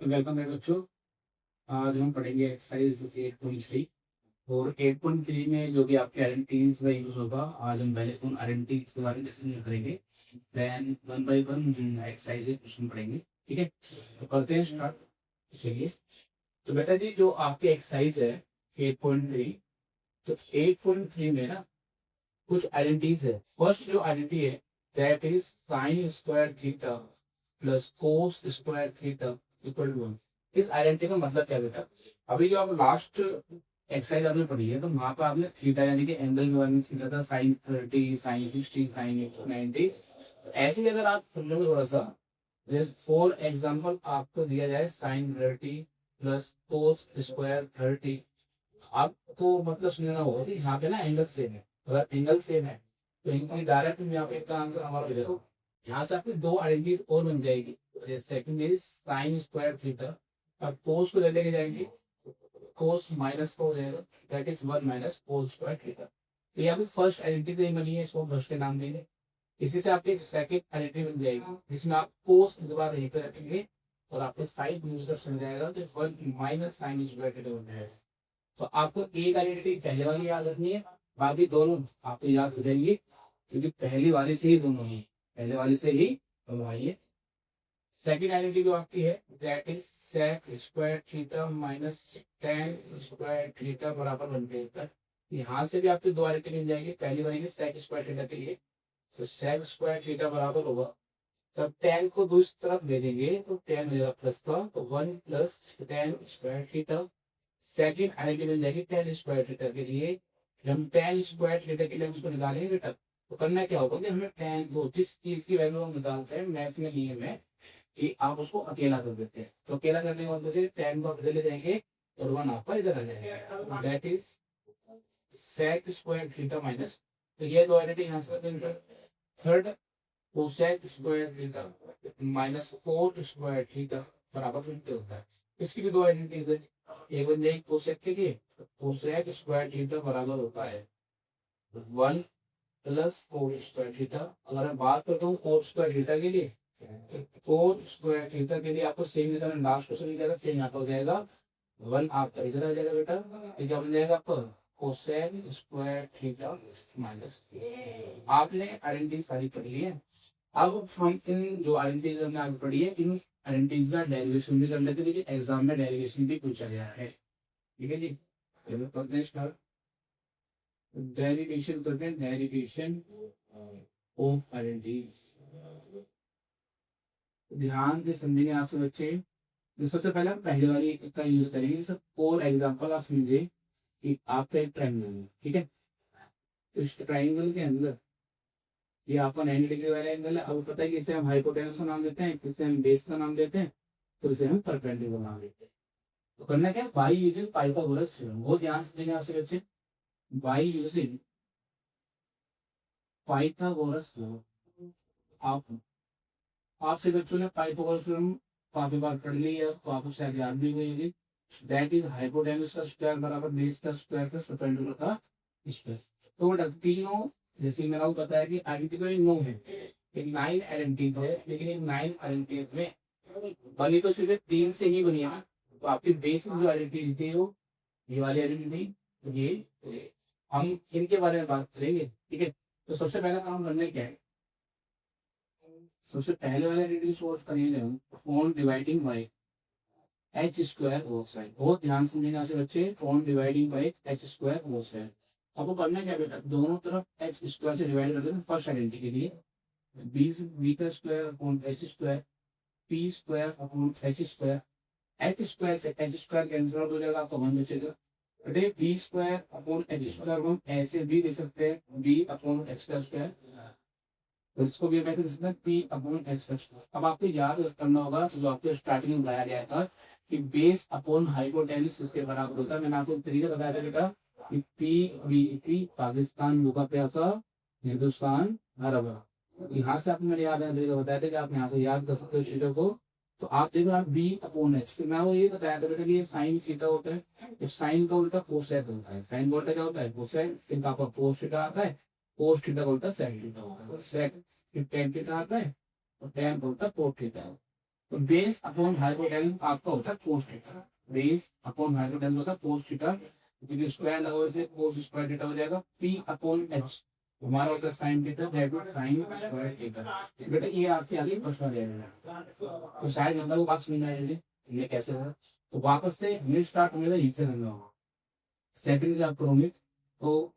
Welcome है बच्चों। आज हम पढ़ेंगे एक्सरसाइज 8.3 और 8.3 में जो भी आपके आइडेंटिटीज का यूज होगा। आज हम पहले उन आइडेंटिटीज के बारे में डिस्कशन करेंगे, then one by one exercise question पढ़ेंगे। ठीक है, तो करते हैं स्टार्ट। चलिए, तो बेटा जी जो आपकी एक्सरसाइज है 8.3, तो 8.3 में ना कुछ आइडेंटिटीज है। फर्स्ट जो आइडेंटिटी है that is sine square theta plus cos square theta equal to 1। इस आइडेंटिटी का मतलब क्या बेटा? अभी जो आप लास्ट एक्सरसाइज आपने पढ़ी है तो वहां पर आपने थीटा यानी कि एंगल के बारे में सीखा था, साइन 30, साइन 60, साइन 90। ऐसे ही अगर आप सुन लो थोड़ा सा, फॉर एग्जाम्पल आपको दिया जाए साइन 30 प्लस कोस स्क्वायर 30, आपको मतलब सुनना होगा कि यहाँ पे ना एंगल सेम है। अगर एंगल सेम है तो इनकी डायरेक्ट में यहाँ पे इसका आंसर हमारा हो जाएगा। यहाँ से आपकी दो आइडेंटिटीज और बन जाएगी। Second is sine square theta, अब कोस को ले लेके जाएंगे, कोस माइनस का हो जाएगा, that is 1 minus cos square theta. तो यहाँ पे फर्स्ट आइडेंटिटी से बनी है, इसको फर्स्ट के नाम देंगे। इसी से आपकी सेकंड आइडेंटिटी बन जाएगी जिसमें आप कोस इस बार यहीं पे रखेंगे और आपके साइन यूज कर समझ जाएगा तो 1 माइनस साइन स्क्वायर थीटा बन जाएगा। तो आपको एक आइडेंटिटी पहले वाली याद रखनी है, बाकी दोनों आपको याद हो जाएंगी क्योंकि पहली वाली से ही दोनों ही, पहले वाली से ही दोनों आई है। सेकेंड आइडेंटिटी जो आपकी है that is sec square theta minus tan square theta बराबर 1/2। यहाँ से भी आपकी दो आइडेंटिटी मिल जाएगी। पहली बनेगी सेक स्क्वायर थीटा के लिए, तो सेक स्क्वायर थीटा बराबर होगा, तब टेन को दूसरी तरफ दे देंगे तो टेन हो जाएगा प्लस का, तो 1 plus tan square theta. Second identity मिल जाएगी टेन स्क्वायर थीटा के लिए। जब हम टेन स्क्वायर थीटा के लिए उसको निकालेंगे बेटा, तो करना क्या होगा कि हमें टेन को जिस चीज की वैल्यू हम निकालते हैं मैथ में नियम है कि आप उसको अकेला कर देते हैं। तो अकेला करने के बाद टेन को अकेले ले जाएंगे और 1 आपका इधर आ जाएगा, that is sec square theta minus, तो ये दो आइडेंटिटी यहाँ से। Third cosec square theta minus cot square theta बराबर 50 होता है। इसकी भी दो आइडेंटिटीज है, एक बन जाएगी कोसेक के लिए, कोसेक स्क्वायर थीटा बराबर होता है 1 प्लस कोट स्क्वायर थीटा। अगर मैं बात करता हूँ कोट स्क्वायर थीटा के लिए, कोट स्क्वायर थीटा के लिए आपको सेम जैसा लास्ट क्वेश्चन में जाएगा, सेम यहाँ पर हो जाएगा 1 आपका इधर आ जाएगा बेटा, ये क्या बन जाएगा आपका कोसेक स्क्वायर थीटा माइनस। आपने आइडेंटिटी सारी पढ़ ली है। अब हम इन जो आइडेंटिटीज हमने आगे पढ़ी है, इन आइडेंटिटीज का डेरिवेशन भी कर लेते हैं क्योंकि एग्जाम में डेरिवेशन भी पूछा गया है। ठीक है जी, चलो करते हैं स्टार्ट। डेरिवेशन करते हैं, डेरिवेशन ऑफ आइडेंटिटीज। ध्यान से समझेंगे आपसे बच्चे। तो सबसे पहले हम पहले वाली का यूज करेंगे। सब फॉर एग्जाम्पल आप समझे कि आपका एक ट्रायंगल है, ठीक है, तो इस ट्रायंगल के अंदर ये आपका 90 डिग्री वाला एंगल है। अब पता है कि इसे हम हाइपोटेनस का नाम देते हैं, इसे हम बेस का नाम देते हैं, तो इसे हम परपेंडिकुलर नाम देते हैं। तो करना क्या है, बाई यूजिंग पाइथागोरस थ्योरम, बहुत ध्यान से देंगे आपसे बच्चे। बाई यूजिंग पाइथागोरस थ्योरम, आप आपसे बच्चों ने पाइथागोरस थ्योरम काफी बार पढ़ ली है तो आपको शायद याद भी हुई होगी। दैट इज हाइपोटेनस का स्क्वायर बराबर बेस का स्क्वायर प्लस परपेंडिकुलर का स्क्वायर। तो बेटा तीनों, जैसे मैंने आपको बताया कि आइडेंटिटी नो है, एक 9 आइडेंटिटीज है, लेकिन इन 9 आइडेंटिटीज में बनी तो सिर्फ तीन से ही बनी है ना। तो आपकी बेसिक जो आइडेंटिटी थी वो ये वाली आइडेंटिटी, ये हम इनके बारे में बात करेंगे। ठीक है, तो सबसे पहला काम करना क्या है, सबसे पहले वाले आइडेंटिटी सोल्व करेंगे हम on dividing by H square whole side. बहुत ध्यान से समझेंगे आपसे बच्चे, on dividing by H square whole side. आपको करना क्या बेटा, दोनों तरफ एच स्क्वायर से डिवाइड कर देना फर्स्ट आइडेंटिटी के लिए। बी का square upon H square, P square upon H square. H square से एच स्क्वायर कैंसिल आउट हो जाएगा, आपका 1 बचेगा। बेटे B square upon H square हम ऐसे भी दे सकते हैं, बी अपॉन एक्स का स्क्वायर, तो इसको भी मैं दे सकता हूँ पी अपॉन एक्स का स्क्वायर। अब आपको याद करना होगा जो आपको स्टार्टिंग में बताया गया था कि बेस अपॉन हाइपोटेनस इसके बराबर होता है। मैंने आपको तरीका बताया था बेटा कि पी बी पी पाकिस्तान भूखा प्यासा हिंदुस्तान हरा भरा। यहाँ से आपको मैंने याद तरीका बताया था कि आप यहाँ से याद कर सकते हो चीजों को। तो आप देखो आप बी अपॉन एच, फिर मैं वो ये बताया था बेटा कि ये साइन थीटा होता है, तो साइन का उल्टा कोसेक होता है। साइन का उल्टा क्या होता है, कोसेक, फिर आपका कोस थीटा आता है, कोस थीटा का उल्टा सेक थीटा होता है। सेक फिर टेन थीटा आता है और टेन का उल्टा कोट थीटा है। तो बेस अपॉन हाइपोटेन्यूज आपका होता है cos theta, base upon hypotenuse होता है कोस थीटा, क्योंकि स्क्वायर लगा से कोस स्क्वायर थीटा हो जाएगा। पी अपॉन एच हमारा होता है sine theta, that is sine square theta. बेटा ये आपके आगे प्रश्न आ जाएगा, तो शायद हम लोग बात समझ में आएगी ये कैसे होगा। तो वापस से मिड स्टार्ट होने का नीचे करना होगा, सेटिंग आप करोगे तो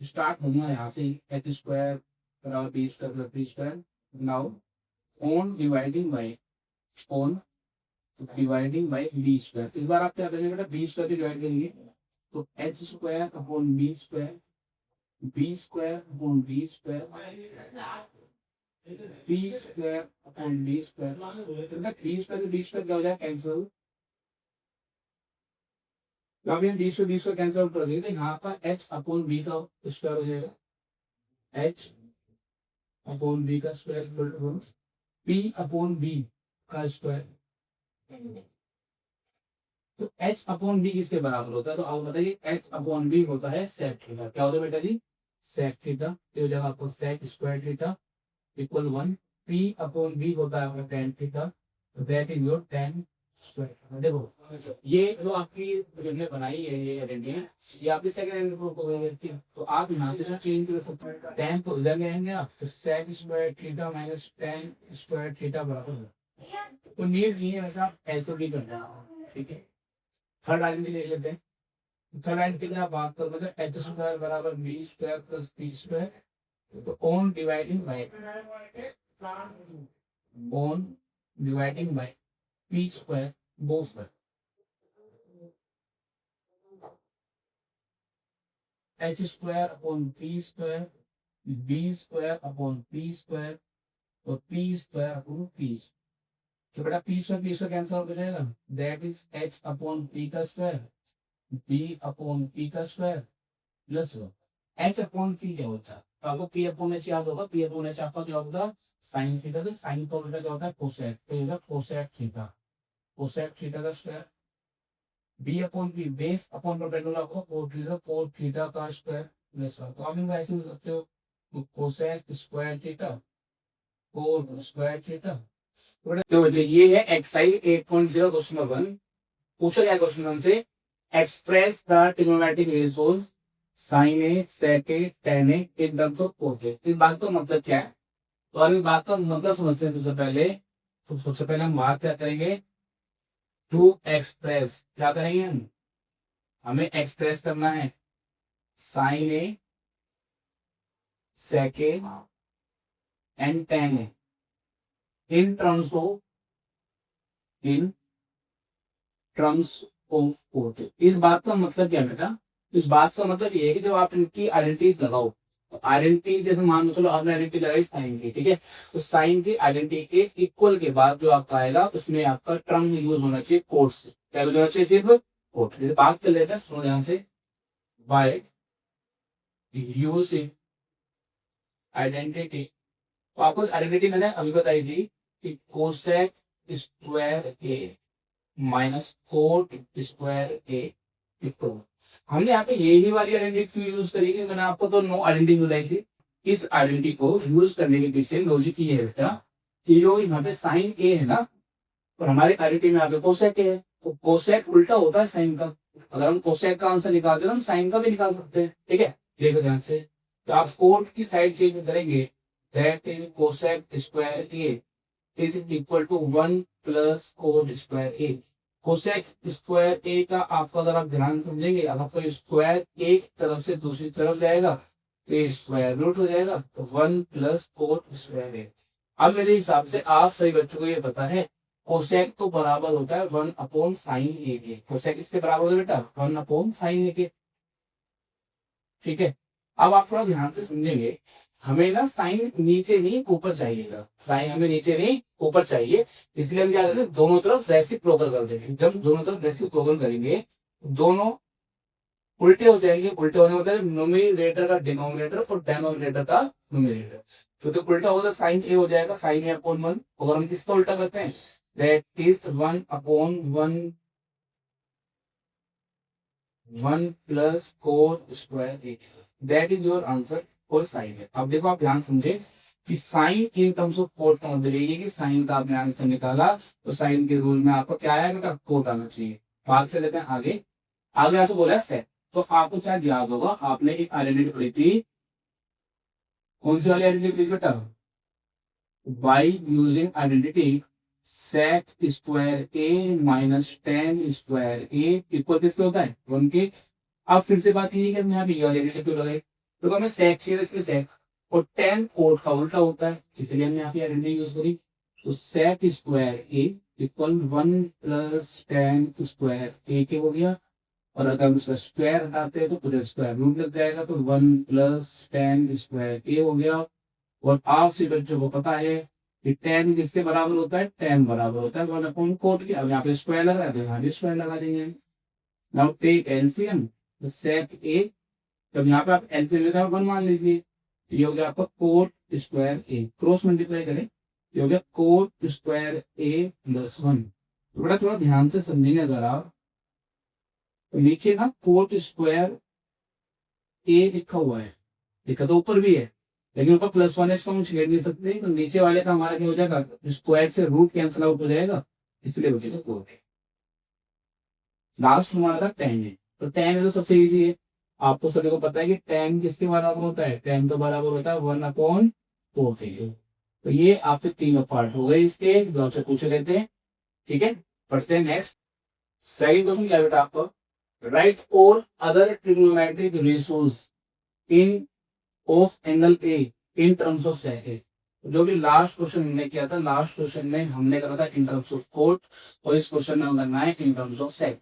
स्टार्ट होगा यहाँ से एच स्क्वायर बराबर B square plus B square. Now on dividing by on dividing by B square, इस बार आप क्या करेंगे बेटा, बी स्क्वायर डिवाइड करेंगे तो H square upon B square, B square upon B square, B square upon B square, B square B square क्या हो जाएगा कैंसिल। तो अब ये बी स्क्वायर कैंसिल कर देंगे तो यहाँ पर एच अपॉन बी का स्क्वायर हो जाएगा, एच अपॉन बी का square equal to P upon B का स्क्वायर। तो एच अपॉन बी किसके बराबर होता है, तो आप बताइए एच अपॉन बी होता है सेक थीटा। क्या होता है बेटा जी, सेक थीटा। तो हो जाएगा आपको sec square theta equal 1। P upon B होता है आपका tan theta, that is your tan square. देखो ये जो आपकी हमने बनाई है ये आइडेंटिटी, ये आपकी सेकंड आइडेंटिटी, तो आप यहाँ से ना चेंज कर सकते हैं। टेन तो इधर ले आएंगे आप, तो sec square theta minus tan square theta बराबर है। तो नीड नहीं है वैसे आप ऐसे भी करना, ठीक है। थर्ड आइडेंटिटी ले लेते हैं। थर्ड आइडेंटिटी की आप बात करोगे तो एच स्क्वायर बराबर B square plus P square, तो on dividing by P square both square, H square upon P square, B square upon P square और पी स्क्वायर अपॉन पी। तो बेटा पी स्क्वायर कैंसिल हो जाएगा, that is H upon P का square, B upon P का square plus H upon P क्या होता है, तो आपको पी अपॉन एच याद होगा, पी अपॉन एच आपका क्या होता है साइन थीटा, तो साइन का उल्टा क्या होता है कोसेक, तो ये कोसेक थीटा, कोसेक थीटा का square. B upon P base upon perpendicular आपको कोट थीटा का स्क्वायर प्लस, तो आप इनको ऐसे लिख सकते हो cosec square theta cot square theta. तो ये है एक्सरसाइज 8.0 क्वेश्चन नंबर 1। पूछा गया क्वेश्चन हमसे, express the trigonometric ratios sine A sec A tan A in terms of cot A. इस बात का मतलब क्या है, तो अभी बात का मतलब समझते हैं। सबसे पहले हम बात क्या करेंगे, टू एक्सप्रेस, क्या करेंगे हम, हमें एक्सप्रेस करना है sine A sec A and tan A in terms of cot A. इस बात का मतलब क्या है बेटा, इस बात का मतलब ये है कि जब आप इनकी आइडेंटिटीज लगाओ, तो आइडेंटिटी जैसे मान लो चलो आपने आइडेंटिटी लगाई साइन की, ठीक है, तो साइन की आइडेंटिटी के इक्वल के बाद जो आपका आएगा उसमें आपका टर्म यूज होना चाहिए कोट से, क्या यूज होना चाहिए सिर्फ कोट। जैसे बात कर लेते हैं, सुनो ध्यान से, बाय यूजिंग आइडेंटिटी, तो आपको आइडेंटिटी मैंने अभी बताई थी कि cosec square A minus cot square A equal, हमने यहाँ पे यही वाली आइडेंटिटी क्यों यूज करेंगे, मैंने आपको तो नो आइडेंटिटी बताई थी। इस आइडेंटिटी को यूज करने के पीछे लॉजिक ये है बेटा कि जो यहाँ पे साइन ए है ना, और हमारे आइडेंटिटी में यहाँ पे कोसेक है, तो कोसेक उल्टा होता है साइन का। अगर हम कोसेक का आंसर निकालते हैं तो हम साइन का भी निकाल सकते हैं, ठीक है। देखो ध्यान से, तो आप कोट की साइड चेंज करेंगे, that is cosec square A is equal to 1 plus cot square A. Cosec square A का आपका अगर आप ध्यान समझेंगे, अगर आपका स्क्वायर एक तरफ से दूसरी तरफ जाएगा तो स्क्वायर रूट हो जाएगा, तो 1 प्लस कोट स्क्वायर ए। अब मेरे हिसाब से आप सही बच्चों को ये पता है कोसेक तो बराबर होता है 1 अपॉन साइन ए के। कोसेक इसके बराबर होता है बेटा 1 अपॉन साइन ए के, ठीक है। अब आप थोड़ा ध्यान से समझेंगे, हमें ना साइन नीचे नहीं ऊपर चाहिएगा, साइन हमें नीचे नहीं ऊपर चाहिए, इसलिए हम क्या करते हैं दोनों तरफ रेसिप्रोकल कर देंगे। जब दोनों तरफ रेसिप्रोकल करेंगे दोनों उल्टे हो जाएंगे, उल्टे होने मतलब न्यूमरेटर का डिनोमिनेटर और डेनोमिनेटर का न्यूमरेटर, तो उल्टा होगा साइन ए हो जाएगा साइन ए अपॉन 1। अगर हम किसका उल्टा करते हैं, that is 1 upon 1 plus cot square A, that is your answer for sine A. अब देखो आप ध्यान समझे, कि sine in terms of cot का मतलब ये है कि साइन का आपने आंसर निकाला तो साइन के रूल में आपको क्या आया बेटा, कोट आना चाहिए। बात से लेते हैं आगे। आगे आपसे बोला है सेक, तो आपको क्या याद होगा, आपने एक आइडेंटिटी पढ़ी थी, कौन सी वाली आइडेंटिटी पढ़ी बेटा, by using identity sec square A minus tan square A equal किसके होता है, वन के। अब फिर से बात ये है कि यहाँ पे ये क्यों लगाए, तो हमें sec चाहिए, इसलिए sec, और टेन कोट का उल्टा होता है, इसलिए हमने यहाँ पे आइडेंटिटी यूज करी। तो sec square A equal one plus tan square A के हो गया, और अगर हम इसका स्क्वायर हटाते हैं तो पूरे स्क्वायर रूट लग जाएगा, तो वन प्लस टेन स्क्वायर ए हो गया। और आपसे बच्चों को पता है कि टेन किसके बराबर होता है, टेन बराबर होता है वन अपॉन कोट के। अब यहाँ पे स्क्वायर लगा है तो यहाँ भी स्क्वायर लगा देंगे। नाउ टेक एलसीएम, तो सेक ए, तब यहाँ पे आप एलसीएम लेकर वन मान लीजिए, ये हो गया आपका कोट स्क्वायर ए, क्रॉस मल्टीप्लाई करें, ये हो गया कोट स्क्वायर ए प्लस वन। तो बड़ा थोड़ा ध्यान से समझेंगे अगर आप, तो नीचे ना कोट स्क्वायर ए लिखा हुआ है, लिखा तो ऊपर भी है, लेकिन ऊपर प्लस वन है, इसको हम छेड़ नहीं सकते, तो नीचे वाले का हमारा क्या हो जाएगा, स्क्वायर से रूट कैंसिल आउट हो जाएगा, इसलिए बचेगा कोट। लास्ट हमारा था टेन है, तो टेन है तो सबसे इजी है, आपको सभी को पता है कि टेन किसके बराबर होता है, टेन तो बराबर होता है वन अपॉन कोट। तो ये आपके तीनों पार्ट हो गए इसके, जो आपसे पूछ लेते हैं। ठीक है, पढ़ते हैं नेक्स्ट। सेकंड क्वेश्चन क्या बेटा आपको, write all other trigonometric ratios in of angle A in terms of sec A. जो भी लास्ट क्वेश्चन हमने किया था, लास्ट क्वेश्चन में हमने करा था इन टर्म्स ऑफ कोट, और इस क्वेश्चन में हम करना है इन टर्म्स ऑफ सेक।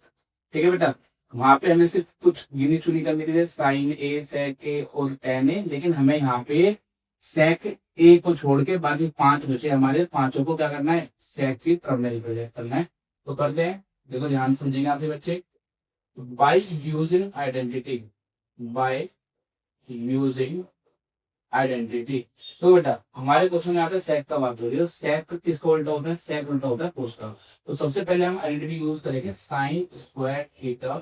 ठीक है बेटा, वहां पे हमें सिर्फ कुछ गिनी चुनी करनी थी, साइन ए, सेक ए और टेन ए, लेकिन हमें यहाँ पे सेक ए को छोड़ के बाकी पांच बचे हमारे, पांचों को क्या करना है, सेक की टर्म में रिप्रेजेंट करना है। तो करते हैं, देखो ध्यान समझेंगे आपसे बच्चे। Bye using identity, bye using identity, तो बेटा हमारे क्वेश्चन में यहाँ पे सेक का बात हो रही है, सेक किसका उल्टा होता है, सेक उल्टा होता है कोस का। तो सबसे पहले हम आइडेंटिटी यूज करेंगे साइन स्क्वायर थीटा,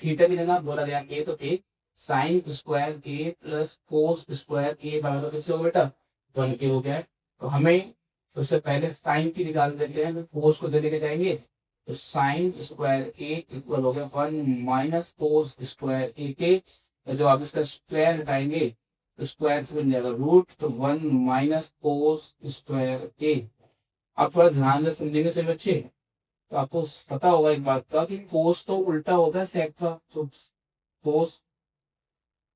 थीटा की जगह बोला गया ए, तो ए sign square A plus cos square A बराबर किससे हो बेटा, वन के हो गया है। तो हमें सबसे पहले साइन की निकाल देते हैं, कोस को दे लेके जाएंगे, तो साइन स्क्वायर ए इक्वल हो गया one minus cos square A के, जो आप इसका स्क्वायर हटाएंगे तो स्क्वायर से बन जाएगा रूट, तो वन माइनस कोस स्क्वायर ए। आप थोड़ा ध्यान से समझेंगे सभी बच्चे, तो आपको पता होगा एक बात का कि कोस तो उल्टा होता है सेक का, तो कोस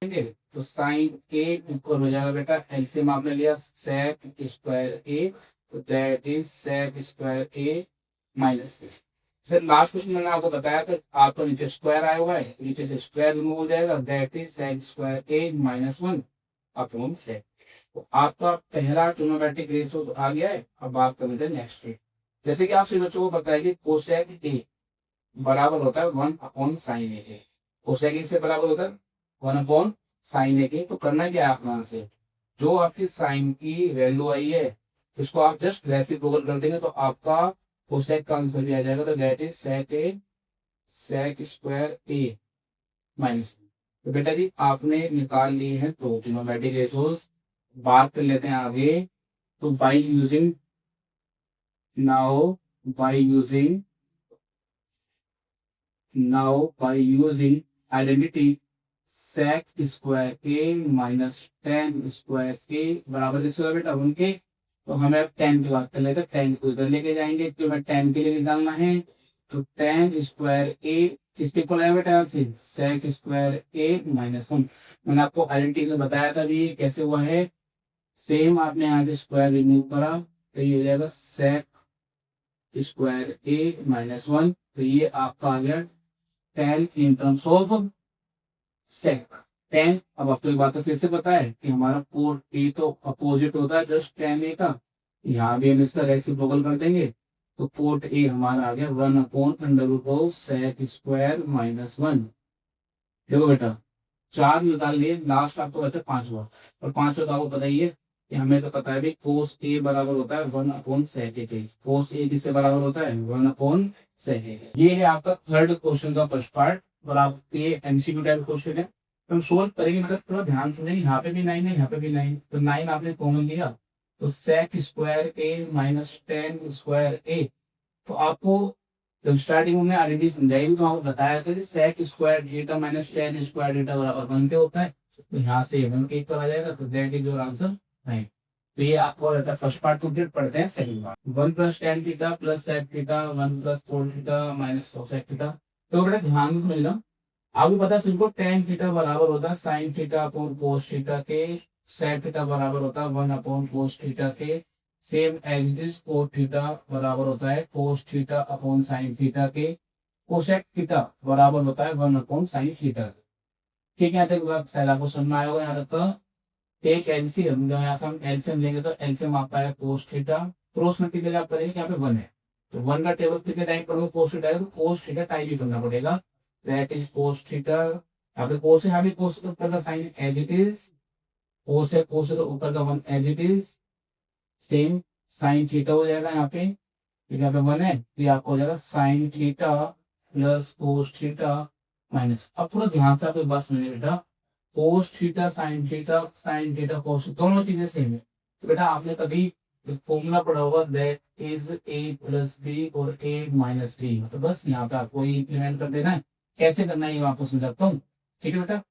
तो साइन ए इक्वल हो जाएगा बेटा, एलसीएम आपने लिया सेक स्क्वायर ए, तो that is sec square A minus A. Sir last question मैंने आपको बताया था, आपका नीचे स्क्वायर आया हुआ है, नीचे से स्क्वायर रिमूव हो जाएगा, that is sec square A minus one upon sec. तो आपका पहला ट्रिग्नोमेट्रिक रेशियो तो आ गया है। अब बात कर लेते हैं नेक्स्ट के। जैसे कि आप सभी बच्चों को पता है कि कोसेक ए बराबर होता है वन अपॉन साइन ए, कोसेक ए से बराबर होता है वन अपॉन साइन ए के। तो करना क्या है आपको, से जो आपकी साइन की वैल्यू आई है उसको आप जस्ट रेसिप्रोकल कर देंगे, तो आपका कोसेक का आंसर भी आ जाएगा, तो that is sec A sec square A minus. तो बेटा जी आपने निकाल लिए हैं तो ट्रिग्नोमेट्रिक रेशियोज। बात कर लेते हैं आगे। तो by using now by using identity sec square A minus tan square A बराबर किसके होगा बेटा, उनके। तो हमें अब टेन की बात कर लेते हैं, टेन को इधर लेके जाएंगे, तो हमें टेन के लिए निकालना है, तो टेन स्क्वायर ए किसके इक्वल है बेटा, से सेक स्क्वायर ए माइनस वन। मैंने आपको आइडेंटिटी में बताया था भी कैसे हुआ है, सेम आपने यहाँ पे स्क्वायर रिमूव करा, तो ये हो जाएगा sec square A minus one. तो ये आपका आ गया tan in terms of sec tan. अब आपको एक बात तो फिर से पता है कि हमारा कोट ए तो अपोजिट होता है जस्ट टेन ए का, यहाँ भी हम इसका रेसिप्रोकल कर देंगे, तो कोट ए हमारा आ गया one upon under root of sec square minus one. देखो बेटा चार निकाल लिए, लास्ट आपको बचा पांचवा, और पांचवा तो आपको पता ही है कि हमें तो पता है भी कोस ए बराबर होता है वन अपॉन सेक ए। कोस ए किससे बराबर होता है, वन अपॉन सेक ए। ये है आपका थर्ड क्वेश्चन का फर्स्ट पार्ट, और आप ये एमसीक्यू टाइप क्वेश्चन है, तो हम सोल्व करेंगे। मतलब थोड़ा ध्यान से नहीं, यहाँ पे भी 9 है, यहाँ पे भी 9, तो 9 आपने कॉमन लिया, तो sec square a minus tan square a। तो आपको जब स्टार्टिंग में ऑलरेडी समझाई तो आपको बताया था कि sec square theta minus tan square theta बराबर 1 पे होता है। तो यहाँ से 1 के इक्वल आ जाएगा, तो दैट इज योर आंसर 9। तो ये आपको रहता है फर्स्ट पार्ट कंप्लीट। पढ़ते हैं second part. 1 plus tan theta plus sec theta 1 plus cos theta minus cosec theta. तो बेटा ध्यान से समझना, आपको पता है सिंपल टेन थीटा बराबर होता है sine theta upon cos theta के, सेक थीटा बराबर होता है 1 अपॉन कोस थीटा के, same as this cos theta बराबर होता है cos theta upon sine theta के, कोसेक थीटा बराबर होता है 1 अपॉन साइन थीटा के। ठीक है, तक बात शायद आपको समझ में आया होगा। यहाँ तक एक एलसीएम, यहाँ से हम एलसीएम लेंगे तो एलसीएम आपका है कोस थीटा, क्रॉस मल्टीप्लाई आप करेंगे यहाँ पे 1 है, तो 1 का टेबल कितने टाइम करोगे कोस थीटा है, तो कोस थीटा टाइम ही करना पड़ेगा। That is cos theta. यहाँ पे कोस है, यहाँ भी कोस के ऊपर का sine as it is, cos है कोस के ऊपर का 1 as it is, same sine theta हो जाएगा यहाँ पे, क्योंकि यहाँ पे 1 है तो ये आपको हो जाएगा sine theta plus cos theta minus. अब थोड़ा ध्यान से आपके बात समझिए बेटा, cos theta sine theta cos दोनों चीजें सेम है। तो बेटा आपने कभी फॉर्मूला पढ़ा होगा that is A plus B और ए माइनस बी, मतलब बस यहाँ पे आपको ये इंप्लीमेंट कर देना है। कैसे करना है ये मैं आपको समझाता हूँ। ठीक है बेटा,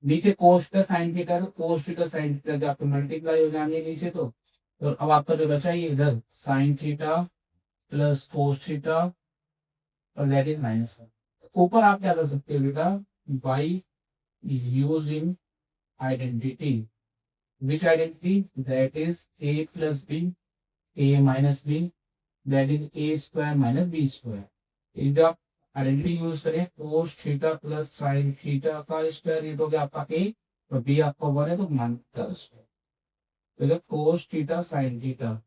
नीचे कोस थीटा साइन थीटा, तो कोस थीटा साइन थीटा जब आपको मल्टीप्लाई हो जाएंगे नीचे, तो अब आपका जो बचा ये इधर sine theta plus cos theta और दैट इज माइनस 1। ऊपर आप क्या कर सकते हो बेटा, by using identity, which identity, that is a plus b, a minus b, that is a square minus b square। जब आप आइडेंटिटी यूज करें cos theta plus sine theta का स्क्वायर, ये तो क्या आपका a और b आपका 1 है तो मान का स्क्वायर, तो कोस थीटा साइन थीटा।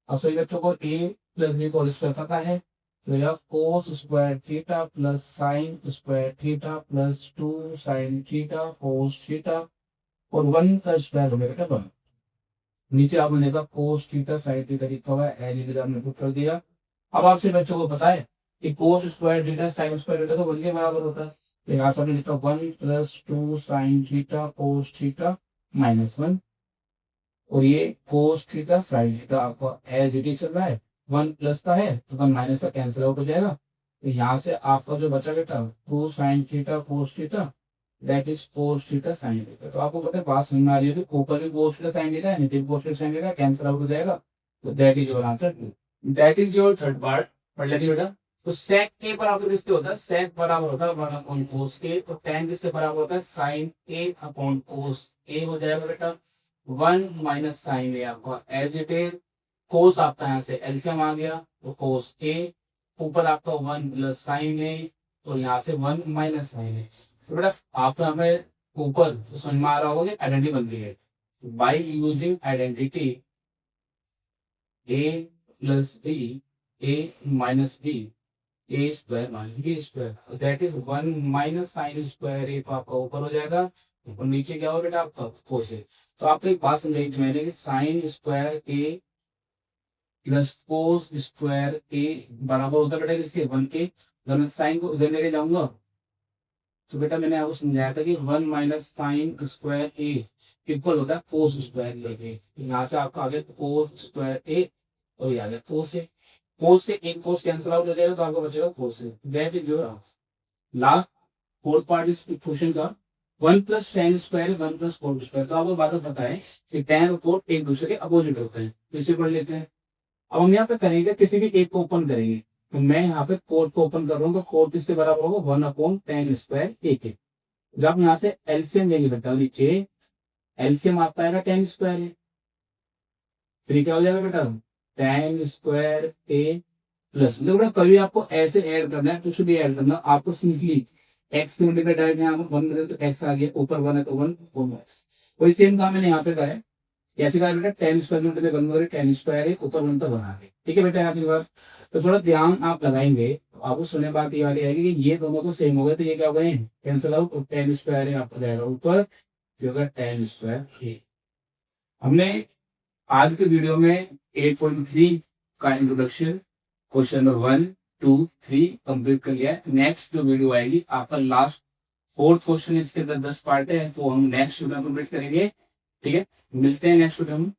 अब सभी बच्चों को a प्लस b को स्क्वायर पता है, तो यह कोस square theta plus sign square theta plus 2 sine theta cos theta और 1 का स्क्वायर हो गया बेटा 1। नीचे आपने देखा कोस थीटा साइन थीटा लिखा हुआ है, एल इधर हमने पुट कर दिया। अब आपसे बच्चों को पता है कि कोस square theta sine square theta तो 1 के बराबर होता है, तो यहाँ से हमने लिखा 1 plus 2 sine theta cos theta minus 1, और ये कोस थीटा साइन थीटा आपका एज इट इज चल रहा है, 1 प्लस का है तो 1 माइनस का कैंसिल आउट हो जाएगा। तो यहाँ से आपका जो बचा बेटा 2 sine theta cos theta that is cos theta sine theta. तो आपको पता है बात समझ में आ रही है, ऊपर भी कोस थीटा साइन थीटा है, नीचे भी cos theta sine theta cancel out हो जाएगा, तो that is your answer. That is your third part. पढ़ लेते बेटा, तो सेक के बराबर किसके होता है, सेक बराबर होता है 1 अपॉन कोस के, तो tan किसके बराबर होता है साइन ए अपॉन कोस ए हो जाएगा बेटा 1 माइनस साइन ए आपका एज इट इज, कोस आपका यहाँ से एलसीएम आ गया तो कोस ए, ऊपर आपका 1 प्लस साइन ए और यहाँ से 1 माइनस साइन ए। तो बेटा आपको हमें ऊपर तो समझ में आ रहा होगा कि आइडेंटिटी बन रही है, by using identity A plus B A minus B A square minus B square, that is 1 minus sine square A, तो आपका ऊपर हो जाएगा और नीचे क्या हो बेटा आपका कोस है। तो आपको एक बात समझाई मैंने कि sign square A plus cos square A बराबर होता है बेटा किसके 1 के। अगर मैं साइन को उधर लेके जाऊंगा तो बेटा मैंने आपको समझाया था कि 1 minus sine square A equal होता है कोस स्क्वायर ए। यहाँ से आपका आ गया कोस स्क्वायर ए और ये आ गया कोस ए, कोस से एक कोस कैंसिल आउट हो जाएगा तो आपको बचेगा cos A. That is your answer. Last fourth part इस क्वेश्चन का 1 plus tan square 1 plus cot square. तो आपको बात पता है कि टेन और कोट एक दूसरे के अपोजिट होते हैं, तो इसे पढ़ लेते हैं। अब हम यहाँ पे करेंगे किसी भी एक को ओपन करेंगे, तो मैं यहाँ पे कोट को ओपन कर रहा हूँ, तो कोट किसके बराबर होगा 1 अपॉन टेन स्क्वायर ए के। जब यहाँ से एलसीएम लेंगे बेटा नीचे एलसीएम आपका आएगा टेन स्क्वायर ए, फिर क्या हो जाएगा बेटा टेन स्क्वायर ए प्लस, मतलब बेटा कभी आपको ऐसे ऐड करना है, कुछ भी ऐड करना आपको सिंपली एक्स के मल्टीप्लाई डायरेक्ट यहाँ पर 1 करें तो एक्स आ गया, ऊपर 1 है तो 1 एक्स। वही सेम काम मैंने यहाँ पे करा है, कैसे कहा बेटा टेन स्क्वायर मल्टीप्लाई 1 करें टेन स्क्वायर है ऊपर 1 तक बना के। ठीक है बेटा यहाँ के पास, तो थोड़ा ध्यान आप लगाएंगे तो आपको सुनने बात ये वाली आएगी कि ये दोनों तो सेम हो गए, तो ये क्या हो गए कैंसिल आउट और टेन स्क्वायर है आपको जाएगा ऊपर, जो होगा टेन स्क्वायर। हमने आज के वीडियो में 8.3 का इंट्रोडक्शन क्वेश्चन नंबर 1 2 3 कंप्लीट कर लिया है। नेक्स्ट जो वीडियो आएगी आपका लास्ट फोर्थ क्वेश्चन, इसके अंदर 10 पार्ट है, तो हम नेक्स्ट वीडियो कंप्लीट करेंगे। ठीक है, मिलते हैं नेक्स्ट वीडियो में।